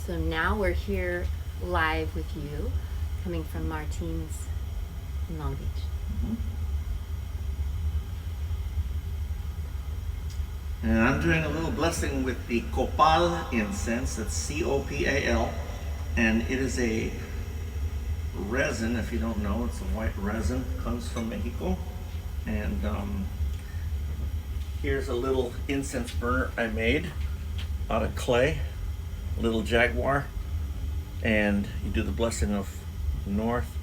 So now we're here live with you, coming from Martine's in Long Beach. Mm-hmm. And I'm doing a little blessing with the copal incense. That's C-O-P-A-L. And it is a resin, if you don't know, it's a white resin. It comes from Mexico. And here's a little incense burner I made out of clay, a little jaguar. And you do the blessing of north,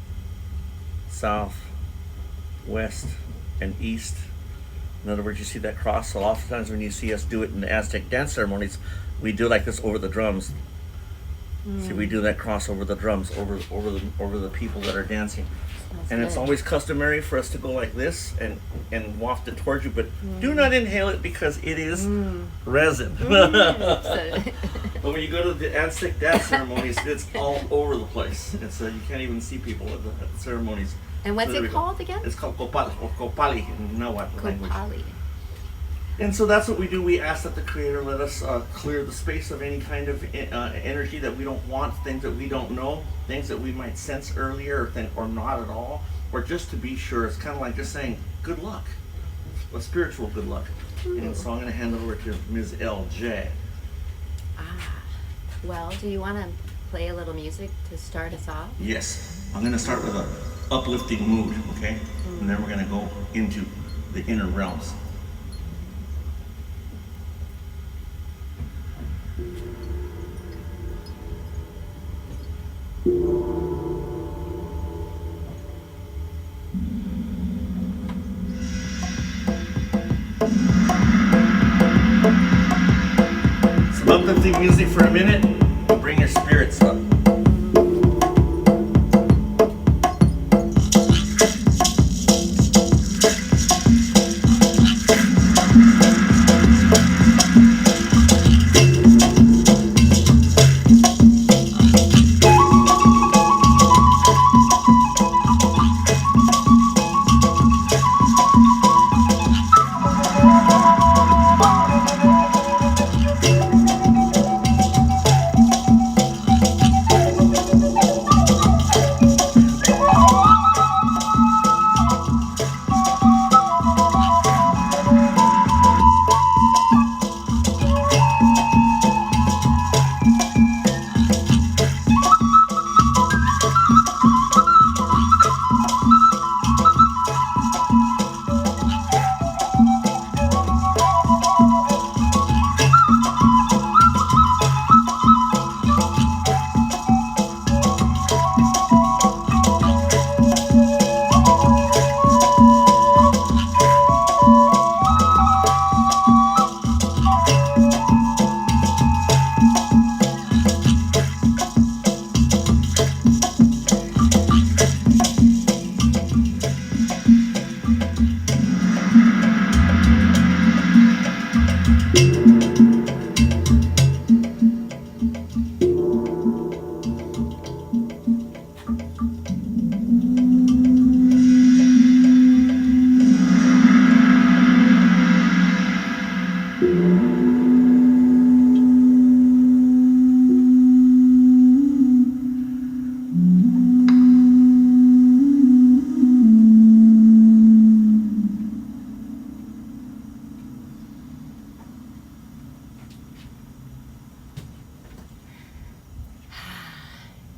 south, west, and east. In other words, you see that cross. So oftentimes when you see us do it in the Aztec dance ceremonies, we do like this over the drums. See, we do that cross over the drums, over the people that are dancing. That's and good. It's always customary for us to go like this and waft it towards you, but do not inhale it because it is resin. But when you go to the Aztec dance ceremonies, it's all over the place. It's you can't even see people at the ceremonies. And what's So it called again? It's called copal or copali in Nahuatl language. Copali. And so that's what we do. We ask that the Creator let us clear the space of any kind of energy that we don't want, things that we don't know, things that we might sense earlier or not at all, or just to be sure. It's kind of like just saying good luck, a spiritual good luck. And so I'm going to hand it over to Ms. LJ. Well, do you want to play a little music to start us off? Yes, I'm going to start with an uplifting mood, okay? And then we're going to go into the inner realms. Some uplifting music for a minute. Bring your spirits up.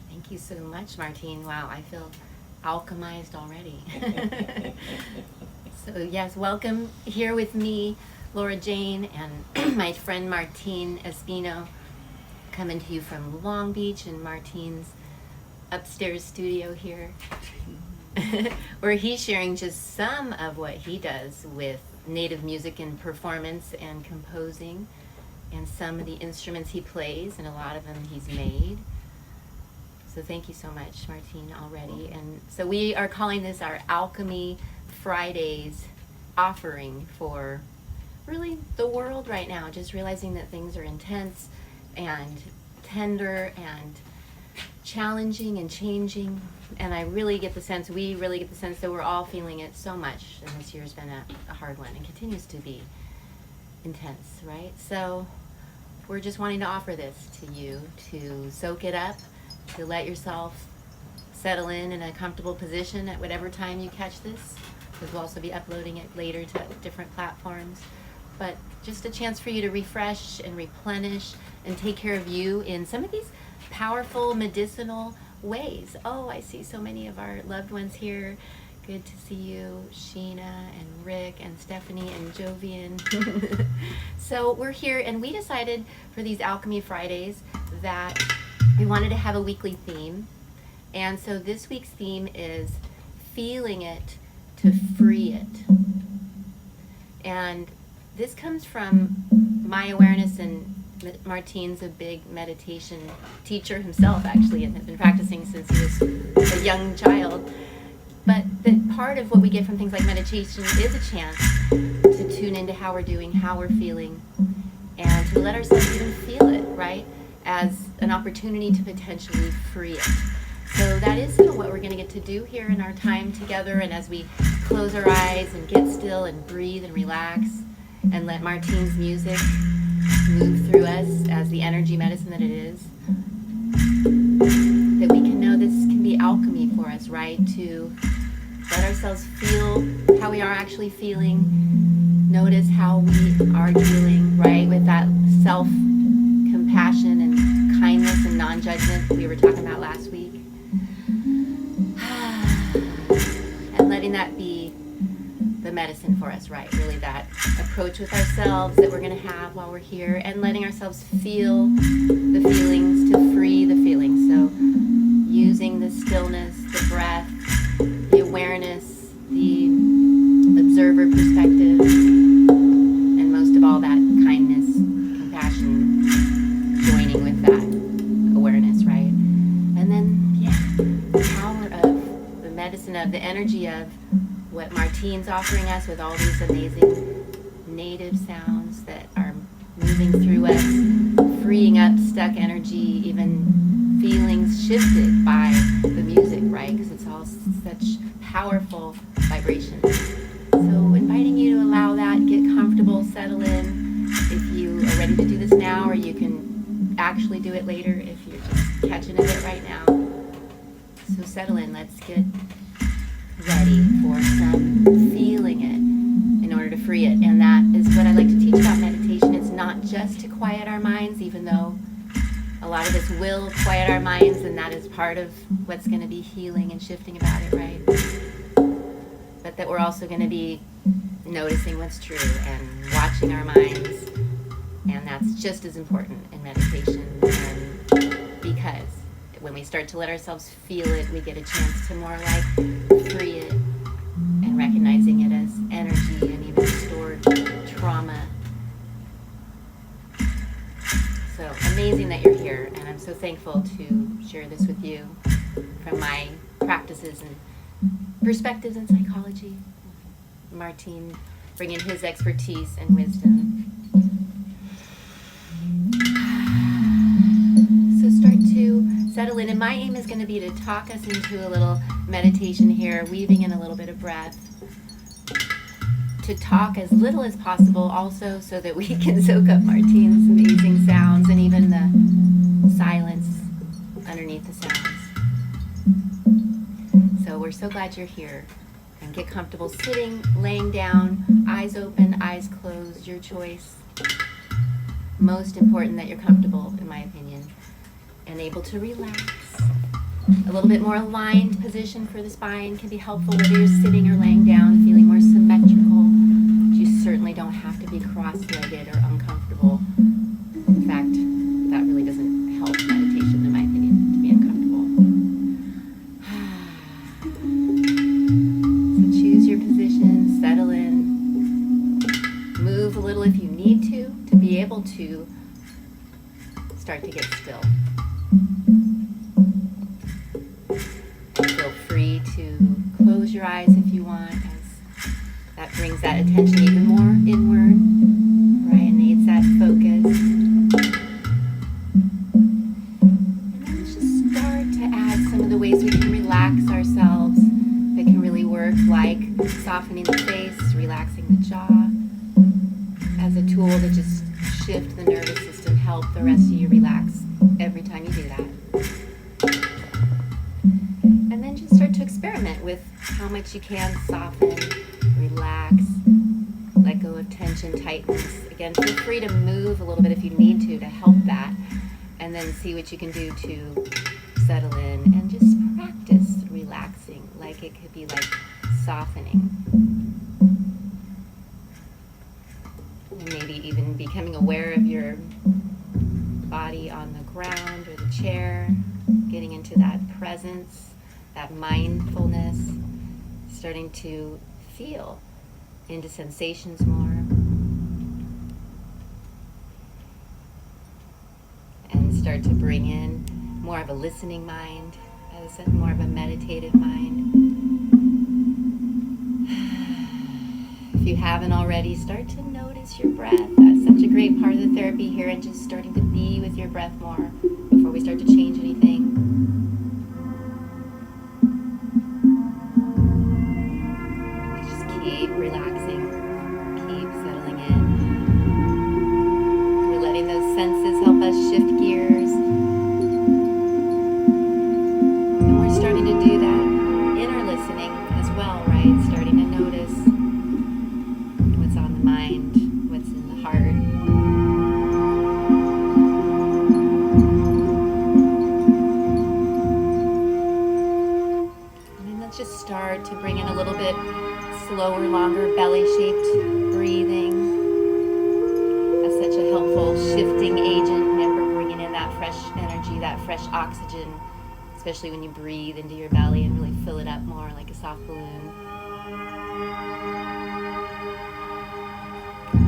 Thank you so much, Martine. Wow, I feel alchemized already. So yes, welcome here with me, Laura Jane, and my friend Martine Espino, coming to you from Long Beach in Martine's upstairs studio here, where he's sharing just some of what he does with native music and performance and composing, and some of the instruments he plays, and a lot of them he's made. So thank you so much, Martine, already. And so we are calling this our Alchemy Fridays offering for really the world right now, just realizing that things are intense and tender and challenging and changing. And I really get the sense, we really get the sense that we're all feeling it so much. And this year's been a hard one and continues to be intense, right? So we're just wanting to offer this to you to soak it up, to let yourself settle in a comfortable position at whatever time you catch this, because we'll also be uploading it later to different platforms. But just a chance for you to refresh and replenish and take care of you in some of these powerful medicinal ways. Oh, I see so many of our loved ones here. Good to see you, Sheena and Rick and Stephanie and Jovian. So we're here, and we decided for these Alchemy Fridays that we wanted to have a weekly theme. And so this week's theme is feeling it to free it. And this comes from my awareness, and Martine's a big meditation teacher himself, actually, and has been practicing since he was a young child. But that part of what we get from things like meditation is a chance to tune into how we're doing, how we're feeling, and to let ourselves even feel it, right, as an opportunity to potentially free it. So that is some of what we're going to get to do here in our time together, and as we close our eyes and get still and breathe and relax and let Martine's music move through us as the energy medicine that it is, that we can know this can be alchemy for us, right? To let ourselves feel how we are actually feeling, notice how we are feeling, right? With that self-compassion and kindness and non-judgment we were talking about last week. And letting that be the medicine for us, right? Really that approach with ourselves that we're going to have while we're here, and letting ourselves feel the feelings, to free the feelings. So using the stillness, the breath, the awareness, the observer perspective, and most of all that kindness, compassion, joining with that awareness, right? And then, the power of the medicine of the energy of what Martine's offering us with all these amazing native sounds that are moving through us, freeing up stuck energy, even feelings shifted by the music, right? Because it's all such powerful vibrations. So inviting you to allow that, get comfortable, settle in. If you are ready to do this now, or you can actually do it later if you're just catching a bit right now. So settle in, let's get ready for some feeling it in order to free it. And that is what I like to teach about meditation. It's not just to quiet our minds, even though a lot of us will quiet our minds, and that is part of what's going to be healing and shifting about it, right? But that we're also going to be noticing what's true and watching our minds, and that's just as important in meditation. And because when we start to let ourselves feel it, we get a chance to more like free it, and recognizing it as energy and even stored trauma. So amazing that you're here, and I'm so thankful to share this with you from my practices and perspectives in psychology. Martine bringing his expertise and wisdom. So start to settle in, and my aim is going to be to talk us into a little meditation here, weaving in a little bit of breath, to talk as little as possible also, so that we can soak up Martine's amazing sounds and even the silence underneath the sounds. So we're so glad you're here, and get comfortable sitting, laying down, eyes open, eyes closed, your choice. Most important that you're comfortable, in my opinion, and able to relax. A little bit more aligned position for the spine can be helpful, whether you're sitting or laying down, feeling more symmetrical. You certainly don't have to be cross-legged or uncomfortable. In fact, that really doesn't help meditation, in my opinion, to be uncomfortable. So choose your position, settle in, move a little if you need to be able to start to get still. Feel free to close your eyes if you want, as that brings that attention even more inward, right, and aids that focus. And then let's just start to add some of the ways we can relax ourselves that can really work, like softening the face, relaxing the jaw, as a tool to just shift the nervous system help the rest of you relax every time you do that. And then just start to experiment with how much you can soften, relax, let go of tension, tightness. Again, feel free to move a little bit if you need to help that. And then see what you can do to settle in and just practice relaxing, like it could be like softening. And maybe even becoming aware of your body on the ground or the chair, getting into that presence, that mindfulness, starting to feel into sensations more. And start to bring in more of a listening mind, as more of a meditative mind. If you haven't already, start to notice your breath. That's such a great part of the therapy here, and just starting to be with your breath more before we start to change anything. Just keep relaxing, keep settling in. We're letting those senses help us shift gears. And we're starting to do that inner listening as well, right? Starting to notice what's on the mind, what's in the heart. And then let's just start to bring in a little bit slower, longer belly-shaped breathing. That's such a helpful shifting agent. Remember, bringing in that fresh energy, that fresh oxygen, especially when you breathe into your belly and really fill it up more like a soft balloon.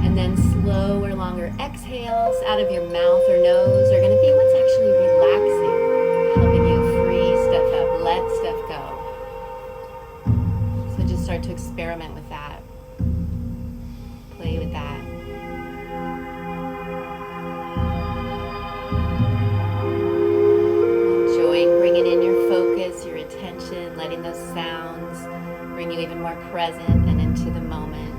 And then slower, longer exhales out of your mouth or nose are going to be what's actually relaxing, helping you free stuff up, let stuff go. So just start to experiment with that. Play with that. Enjoying bringing in your focus, your attention, letting those sounds bring you even more present and into the moment.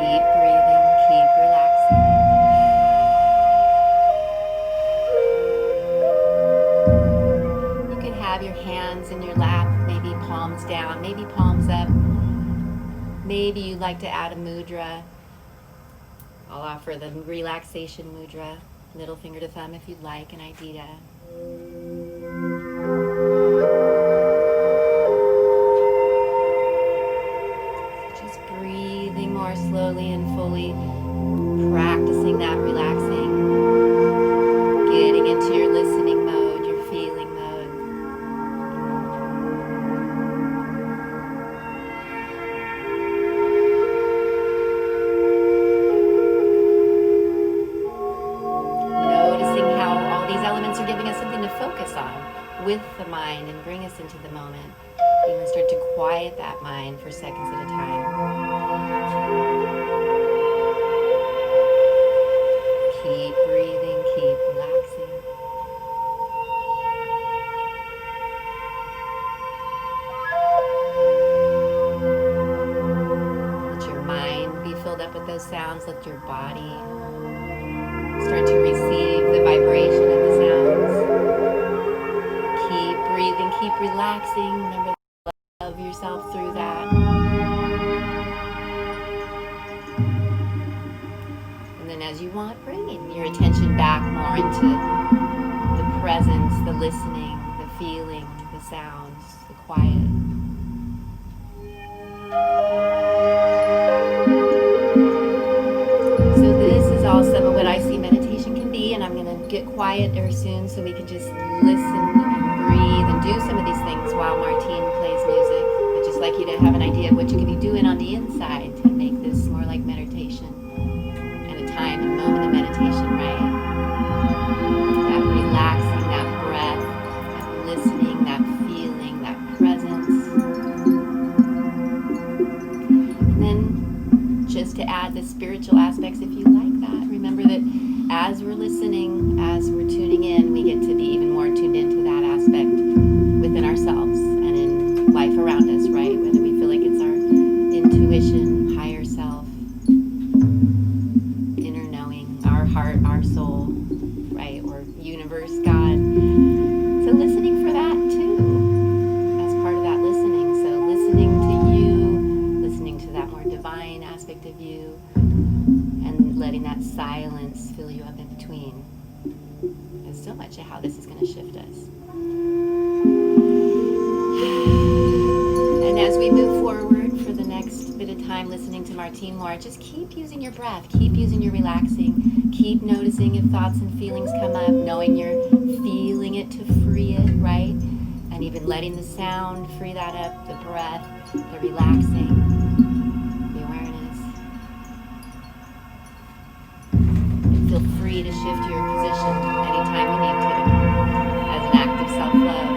Keep breathing, keep relaxing. You could have your hands in your lap, maybe palms down, maybe palms up. Maybe you'd like to add a mudra. I'll offer the relaxation mudra, middle finger to thumb if you'd like, an idea. Just breathing more slowly and fully, practicing that relaxing, getting into your listening mode, your feeling mode. Noticing how all these elements are giving us something to focus on with the mind and bring us into the moment. Even start to quiet that mind for seconds at a time. Keep breathing, keep relaxing. Let your mind be filled up with those sounds. Let your body start to receive the vibration of the sounds. Keep breathing, keep relaxing. Remember to love yourself through that. And then as you want, bring in your attention back more into the presence, the listening, the feeling, the sounds, the quiet. So this is all some of what I see meditation can be, and I'm going to get quiet very soon so we can just listen and breathe and do some of these things while Martine plays music. I'd just like you to have an idea of what you could be doing on the inside to make this more like meditation and a time and moment of meditation, right? That relaxing, that breath, that listening, that feeling, that presence. And then just to add the spiritual aspects, if you like that, remember that as we're listening, as we're tuning in, we get to be even more tuned into that aspect within ourselves and in life around us, right? Whether we feel like it's our intuition divine aspect of you, and letting that silence fill you up in between. There's so much of how this is going to shift us. And as we move forward for the next bit of time listening to Martine more, just keep using your breath, keep using your relaxing, keep noticing if thoughts and feelings come up, knowing you're feeling it to free it, right? And even letting the sound free that up, the breath, the relaxing, the awareness. And feel free to shift your position anytime you need to as an act of self-love.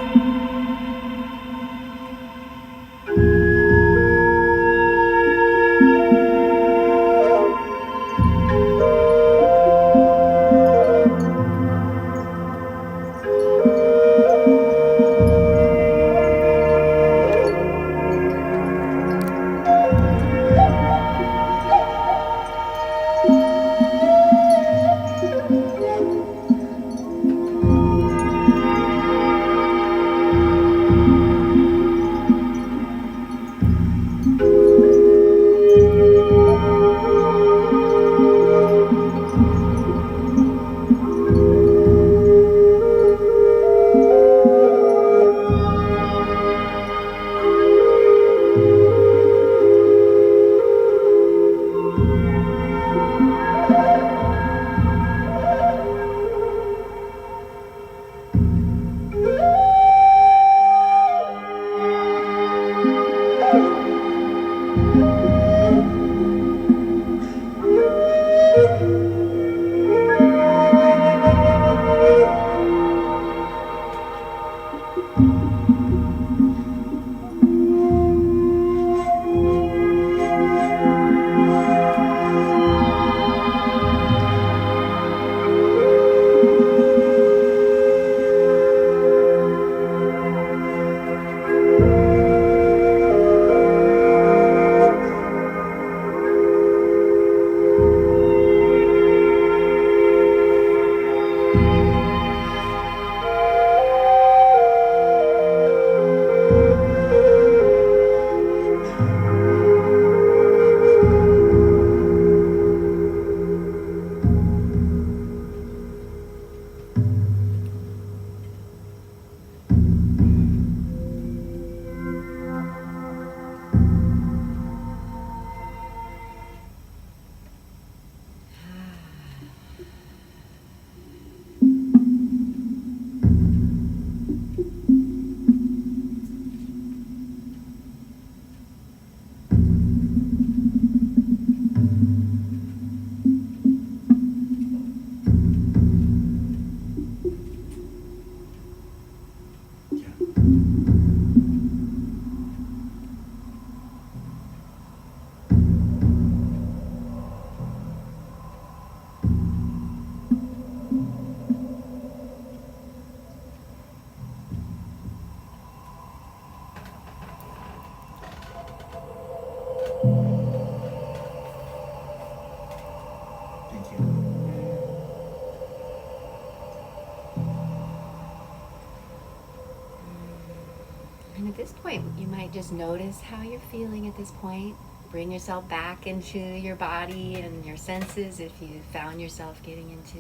And at this point, you might just notice how you're feeling at this point. Bring yourself back into your body and your senses if you found yourself getting into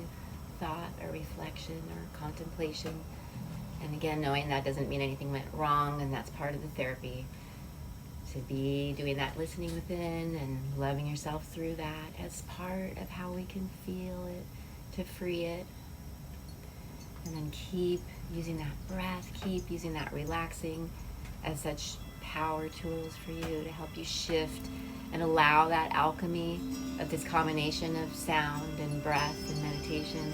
thought or reflection or contemplation. And again, knowing that doesn't mean anything went wrong, and that's part of the therapy. To be doing that listening within and loving yourself through that as part of how we can feel it, to free it. And then keep using that breath, keep using that relaxing as such power tools for you to help you shift and allow that alchemy of this combination of sound and breath and meditation.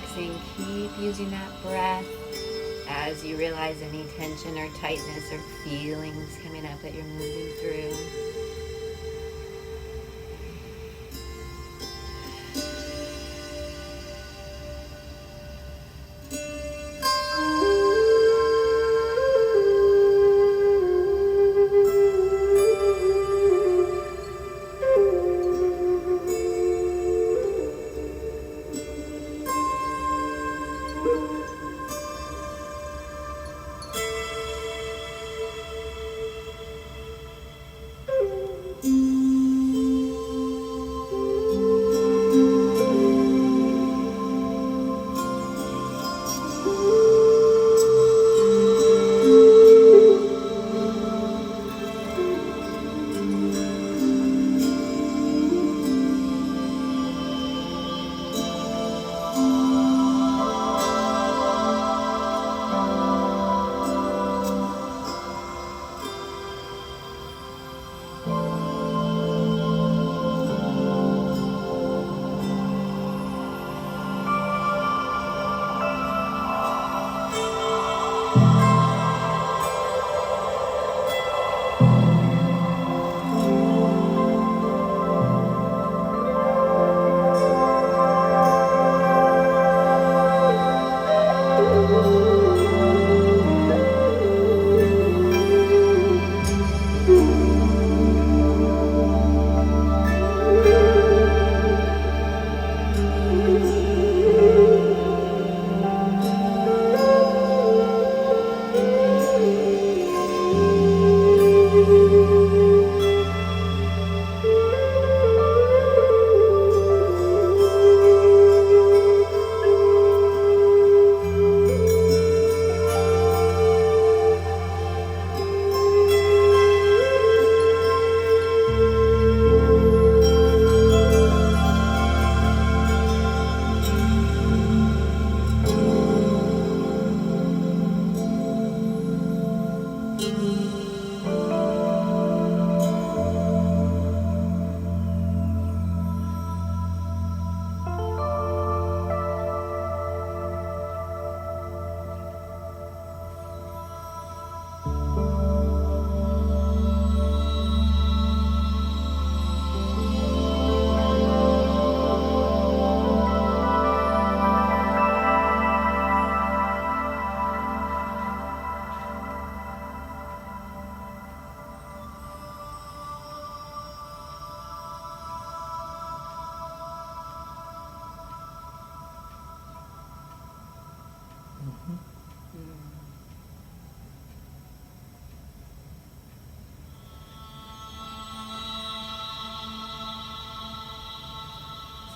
relaxing, keep using that breath as you realize any tension or tightness or feelings coming up that you're moving through.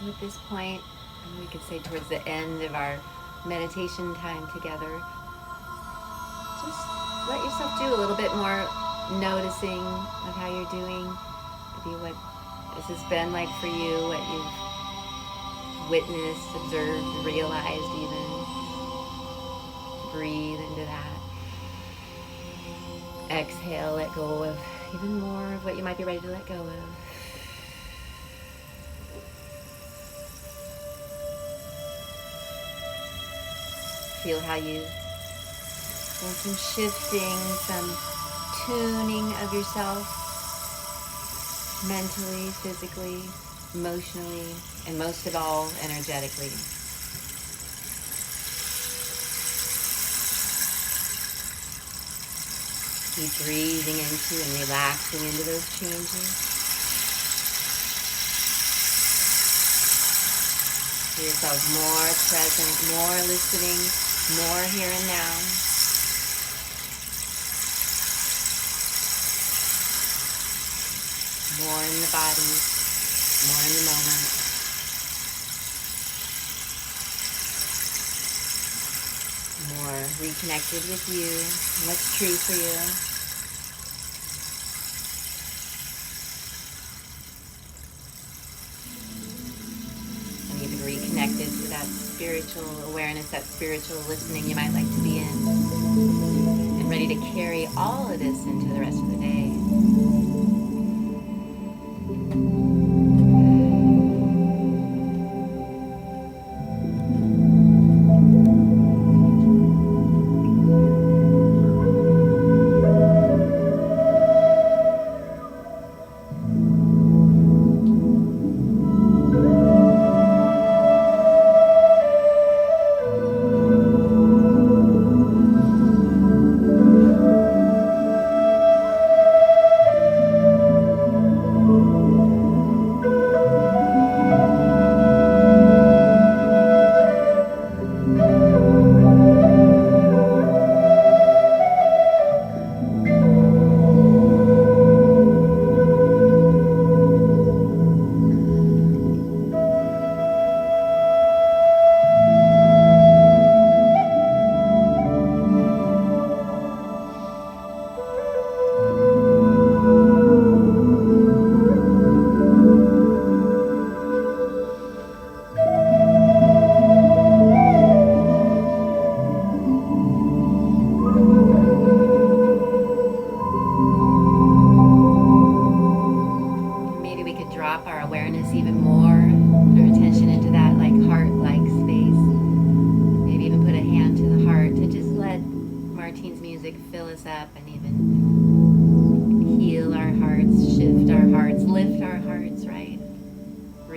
So at this point, and we could say towards the end of our meditation time together, just let yourself do a little bit more noticing of how you're doing, maybe what this has been like for you, what you've witnessed, observed, realized even. Breathe into that. Exhale, let go of even more of what you might be ready to let go of. Feel how you do some shifting, some tuning of yourself mentally, physically, emotionally, and most of all, energetically. Keep breathing into and relaxing into those changes. Feel yourself more present, more listening, more here and now. More in the body, more in the moment. More reconnected with you, what's true for you. And even reconnected to that spiritual awareness, that spiritual listening you might like to be in. And ready to carry all of this into the rest of the day.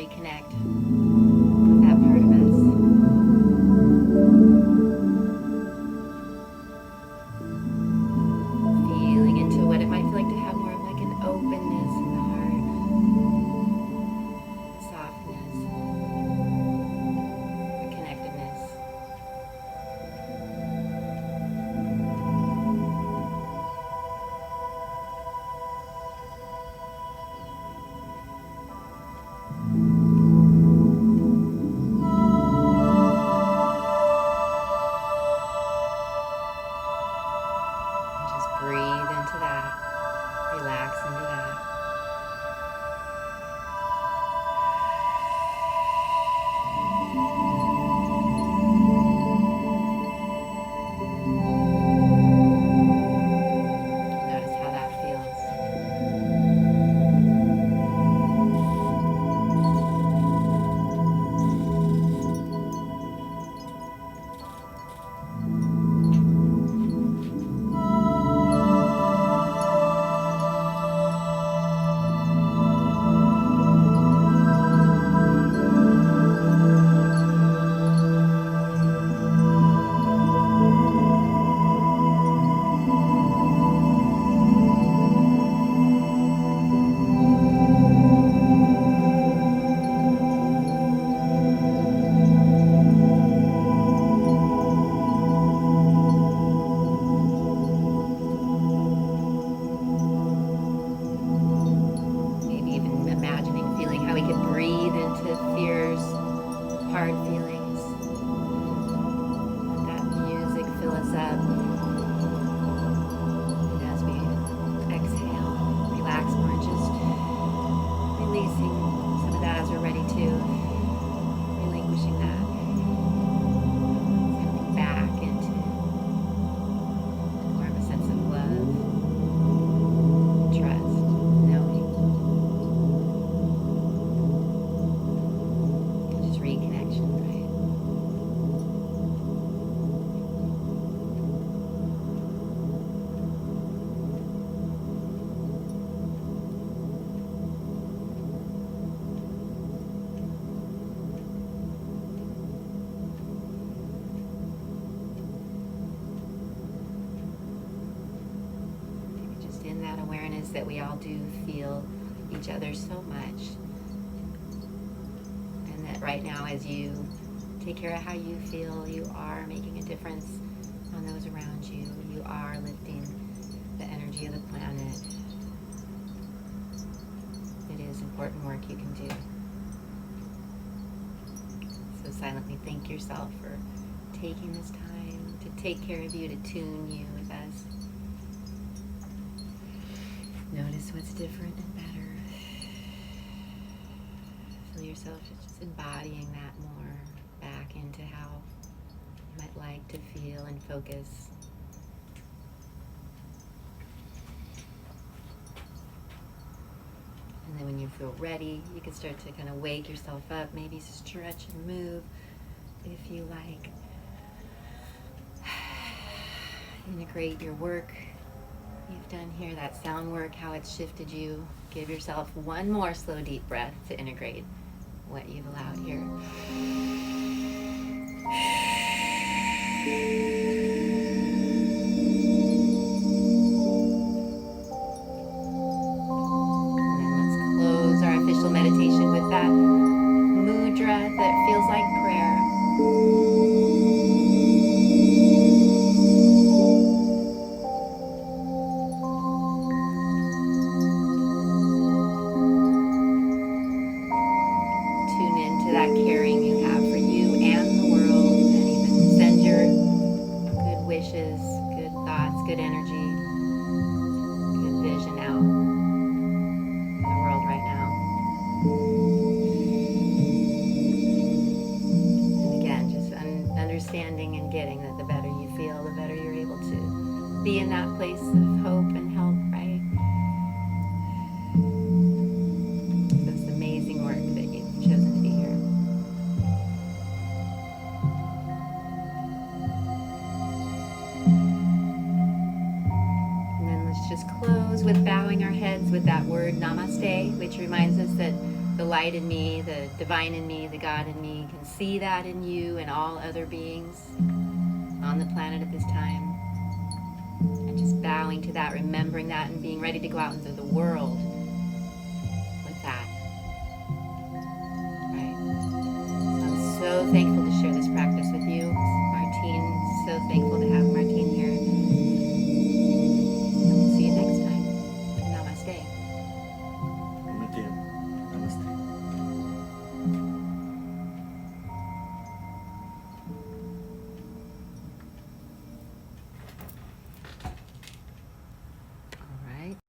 reconnect with that part of us. Feeling into what it might feel like to have more of like an openness in the heart, softness, a connectedness. Just breathe into that. Relax into that. Notice how that feels. Maybe even imagining, feeling how we could breathe into fears, hard feelings. Let that music fill us up. And as we exhale, relax more, and just releasing some of that as we're ready to, relinquishing that. Stepping back into more of a sense of love, trust, knowing. Just reconnection, right? Just in that awareness that we all do feel each other so much. And that right now, as you take care of how you feel, you are making a difference on those around you. You are lifting the energy of the planet. It is important work you can do. So silently thank yourself for taking this time to take care of you, to tune you with us. Notice what's different and better. Feel yourself just embodying that more back into how you might like to feel and focus. And then when you feel ready, you can start to kind of wake yourself up, maybe stretch and move if you like. Integrate your work you've done here, that sound work, how it's shifted you. Give yourself one more slow, deep breath to integrate what you've allowed here. And then let's close our official meditation with that mudra that feels like prayer. Tune into that caring you have for you and the world, and even send your good wishes, good thoughts, good energy, good vision out in the world right now. And again, just understanding and getting that the better you feel, the better you're able to be in that place of hope and help, right? So it's amazing work that you've chosen to be here. And then let's just close with bowing our heads with that word namaste, which reminds us that the light in me, the divine in me, the God in me can see that in you and all other beings on the planet at this time. And just bowing to that, remembering that, and being ready to go out into the world with that. Right? So I'm so thankful to share this practice